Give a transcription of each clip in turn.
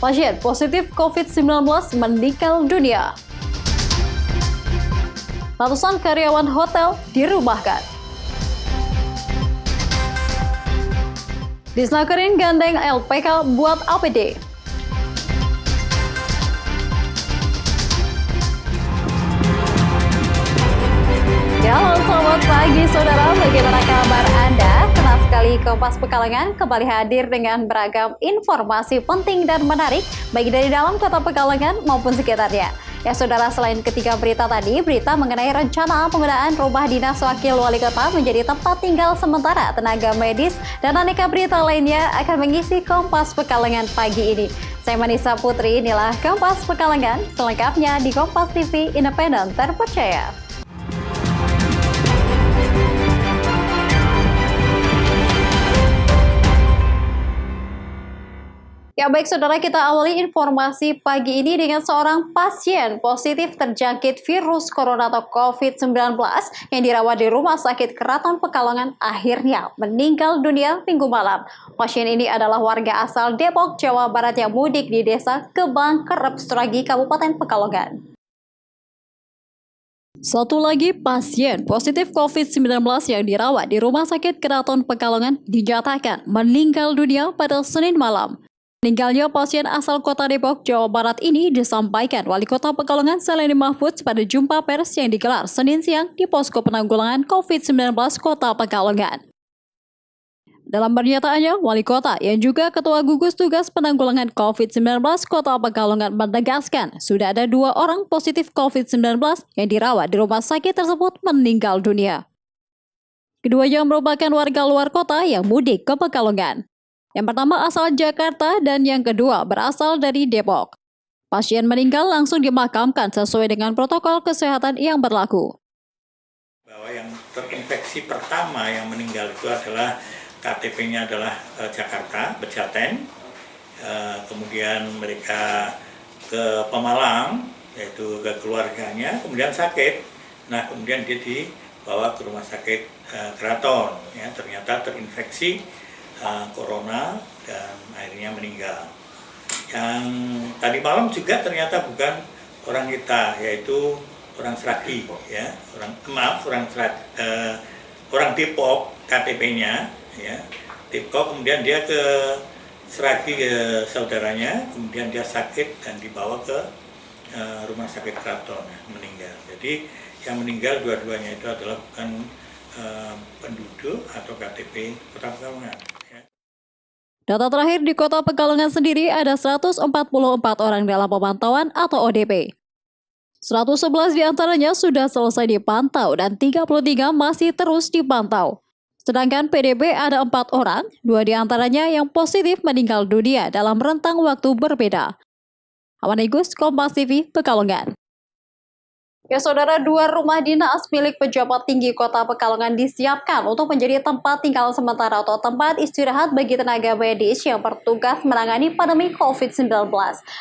Pasien positif COVID-19 meninggal dunia. Ratusan karyawan hotel dirumahkan. Disnakerin gandeng LPK buat APD. Halo selamat pagi saudara, bagaimana kabar Anda? Senang sekali Kompas Pekalongan kembali hadir dengan beragam informasi penting dan menarik baik dari dalam kota Pekalongan maupun sekitarnya. Ya saudara, selain ketiga berita tadi, berita mengenai rencana penggunaan rumah dinas wakil wali kota menjadi tempat tinggal sementara tenaga medis dan aneka berita lainnya akan mengisi Kompas Pekalongan pagi ini. Saya Manisa Putri, inilah Kompas Pekalongan, selengkapnya di Kompas TV Independen Terpercaya. Ya baik saudara, kita awali informasi pagi ini dengan seorang pasien positif terjangkit virus corona atau COVID-19 yang dirawat di Rumah Sakit Keraton Pekalongan akhirnya meninggal dunia Minggu malam. Pasien ini adalah warga asal Depok, Jawa Barat yang mudik di desa Kebang, Kerep, Suragi, Kabupaten Pekalongan. Satu lagi pasien positif COVID-19 yang dirawat di Rumah Sakit Keraton Pekalongan dinyatakan meninggal dunia pada Senin malam. Meninggalnya pasien asal kota Depok, Jawa Barat ini disampaikan Wali Kota Pekalongan Seleni Mahfudz pada jumpa pers yang digelar Senin siang di Posko Penanggulangan COVID-19 Kota Pekalongan. Dalam pernyataannya, Wali Kota yang juga Ketua Gugus Tugas Penanggulangan COVID-19 Kota Pekalongan menegaskan sudah ada 2 orang positif COVID-19 yang dirawat di rumah sakit tersebut meninggal dunia. Keduanya merupakan warga luar kota yang mudik ke Pekalongan. Yang pertama asal Jakarta dan yang kedua berasal dari Depok. Pasien meninggal langsung dimakamkan sesuai dengan protokol kesehatan yang berlaku. Bahwa yang terinfeksi pertama yang meninggal itu adalah KTP-nya adalah Jakarta, Pejaten. Kemudian mereka ke Pemalang, yaitu ke keluarganya, kemudian sakit. Nah kemudian dia dibawa ke rumah sakit Keraton, ya, ternyata terinfeksi corona dan akhirnya meninggal. Yang tadi malam juga ternyata bukan orang kita, yaitu orang Sragi, ya, orang Depok KTP-nya, ya, Depok, kemudian dia ke Sragi ke saudaranya, kemudian dia sakit dan dibawa ke rumah sakit Keraton, meninggal. Jadi yang meninggal dua-duanya itu adalah bukan penduduk atau KTP Kota Pekalongan. Data terakhir di Kota Pekalongan sendiri ada 144 orang dalam pemantauan atau ODP. 111 diantaranya sudah selesai dipantau dan 33 masih terus dipantau. Sedangkan PDP ada 4 orang, 2 diantaranya yang positif meninggal dunia dalam rentang waktu berbeda. Awan Igus, Kompas TV, Pekalongan. Ya saudara, 2 rumah dinas milik pejabat tinggi Kota Pekalongan disiapkan untuk menjadi tempat tinggal sementara atau tempat istirahat bagi tenaga medis yang bertugas menangani pandemi COVID-19.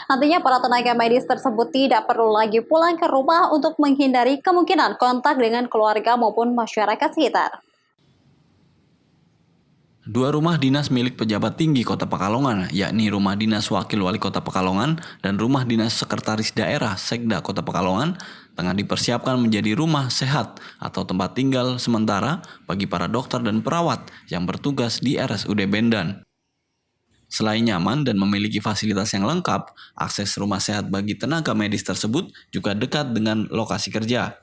Nantinya para tenaga medis tersebut tidak perlu lagi pulang ke rumah untuk menghindari kemungkinan kontak dengan keluarga maupun masyarakat sekitar. 2 rumah dinas milik pejabat tinggi Kota Pekalongan, yakni Rumah Dinas Wakil Wali Kota Pekalongan dan Rumah Dinas Sekretaris Daerah Sekda Kota Pekalongan, tengah dipersiapkan menjadi rumah sehat atau tempat tinggal sementara bagi para dokter dan perawat yang bertugas di RSUD Bendan. Selain nyaman dan memiliki fasilitas yang lengkap, akses rumah sehat bagi tenaga medis tersebut juga dekat dengan lokasi kerja.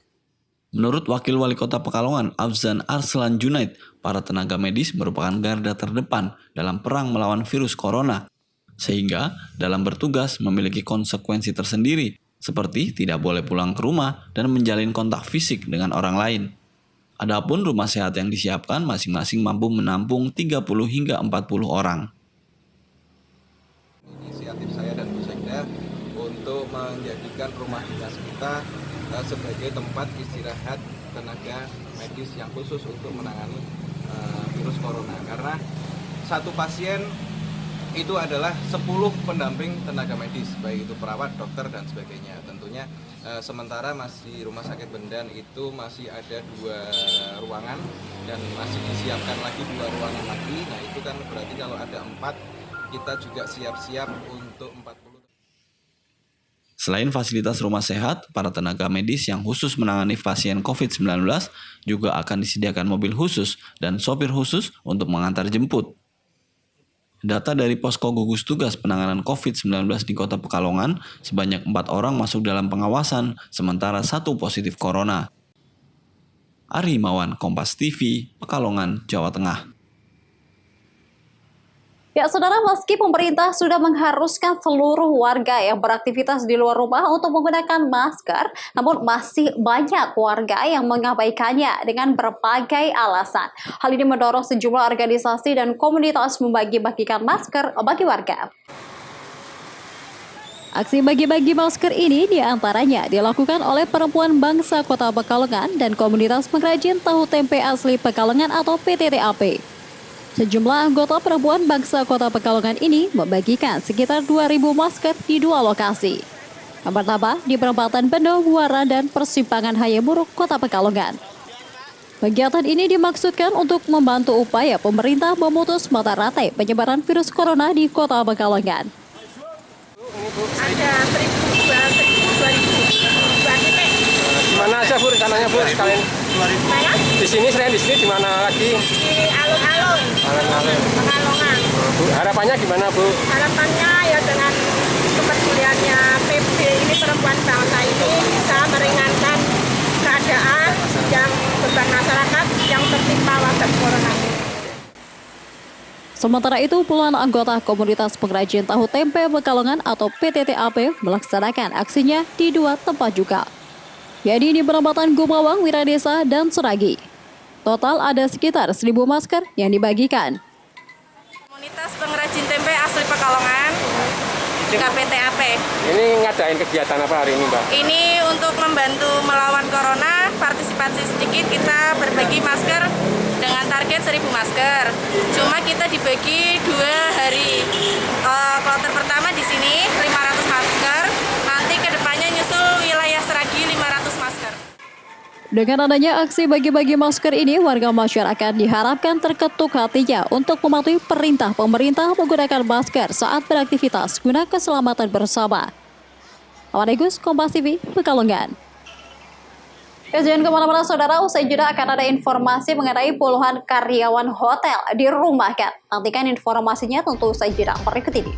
Menurut Wakil Wali Kota Pekalongan, Afzan Arslan Junaid, para tenaga medis merupakan garda terdepan dalam perang melawan virus corona, sehingga dalam bertugas memiliki konsekuensi tersendiri, seperti tidak boleh pulang ke rumah dan menjalin kontak fisik dengan orang lain. Adapun rumah sehat yang disiapkan masing-masing mampu menampung 30 hingga 40 orang. Inisiatif saya dan Bu Sekda untuk menjadikan rumah dinas kita sebagai tempat istirahat tenaga medis yang khusus untuk menangani virus corona. Karena satu pasien itu adalah 10 pendamping tenaga medis, baik itu perawat, dokter, dan sebagainya. Tentunya sementara masih Rumah Sakit Bendan itu masih ada 2 ruangan dan masih disiapkan lagi 2 ruangan lagi. Nah itu kan berarti kalau ada 4, kita juga siap-siap untuk 40. Selain fasilitas rumah sehat, para tenaga medis yang khusus menangani pasien COVID-19 juga akan disediakan mobil khusus dan sopir khusus untuk mengantar jemput. Data dari Posko Gugus Tugas Penanganan COVID-19 di Kota Pekalongan, sebanyak 4 orang masuk dalam pengawasan, sementara 1 positif corona. Ari Himawan, Kompas TV, Pekalongan, Jawa Tengah. Ya, saudara, meski pemerintah sudah mengharuskan seluruh warga yang beraktivitas di luar rumah untuk menggunakan masker, namun masih banyak warga yang mengabaikannya dengan berbagai alasan. Hal ini mendorong sejumlah organisasi dan komunitas membagi-bagikan masker bagi warga. Aksi bagi-bagi masker ini diantaranya dilakukan oleh perempuan bangsa Kota Pekalongan dan komunitas pengrajin tahu tempe asli Pekalongan atau PTTAP. Sejumlah anggota perempuan bangsa Kota Pekalongan ini membagikan sekitar 2.000 masker di 2 lokasi. Yang pertama di perempatan Bendo, Buara, dan persimpangan Hayamuruk, Kota Pekalongan. Kegiatan ini dimaksudkan untuk membantu upaya pemerintah memutus mata rantai penyebaran virus corona di Kota Pekalongan. Ada 1.000, 2.000. Mana aja Bu rencananya Bu sekalian? Mana? Di sini selain di sini di mana lagi? Di alun-alun. Alun-alun. Pekalongan. Bu, harapannya gimana Bu? Harapannya ya dengan kepeduliannya PB ini perempuan bangsa ini bisa meringankan keadaan yang beban masyarakat yang tertimpa wabah corona ini. Sementara itu, puluhan anggota komunitas pengrajin tahu tempe Pekalongan atau PTTAP melaksanakan aksinya di 2 tempat juga, yakni di perempatan Gumawang, Wiradesa, dan Seragi. Total ada sekitar 1.000 masker yang dibagikan. Komunitas pengrajin tempe asli Pekalongan, KPTAP. Ini ngadain kegiatan apa hari ini Mbak? Ini untuk membantu melawan corona, partisipasi sedikit, kita berbagi masker dengan target 1.000 masker. Cuma kita dibagi 2 hari. Kloter pertama di sini 500 masker, nanti kedepannya nyusul wilayah Seragi 500 masker. Dengan adanya aksi bagi-bagi masker ini, warga masyarakat diharapkan terketuk hatinya untuk mematuhi perintah pemerintah menggunakan masker saat beraktivitas guna keselamatan bersama. Ahmad Agus, Kompas TV, Pekalongan. Jangan kemana-mana saudara, usai jeda akan ada informasi mengenai puluhan karyawan hotel dirumahkan. Nantikan informasinya tentu usai jeda berikut ini.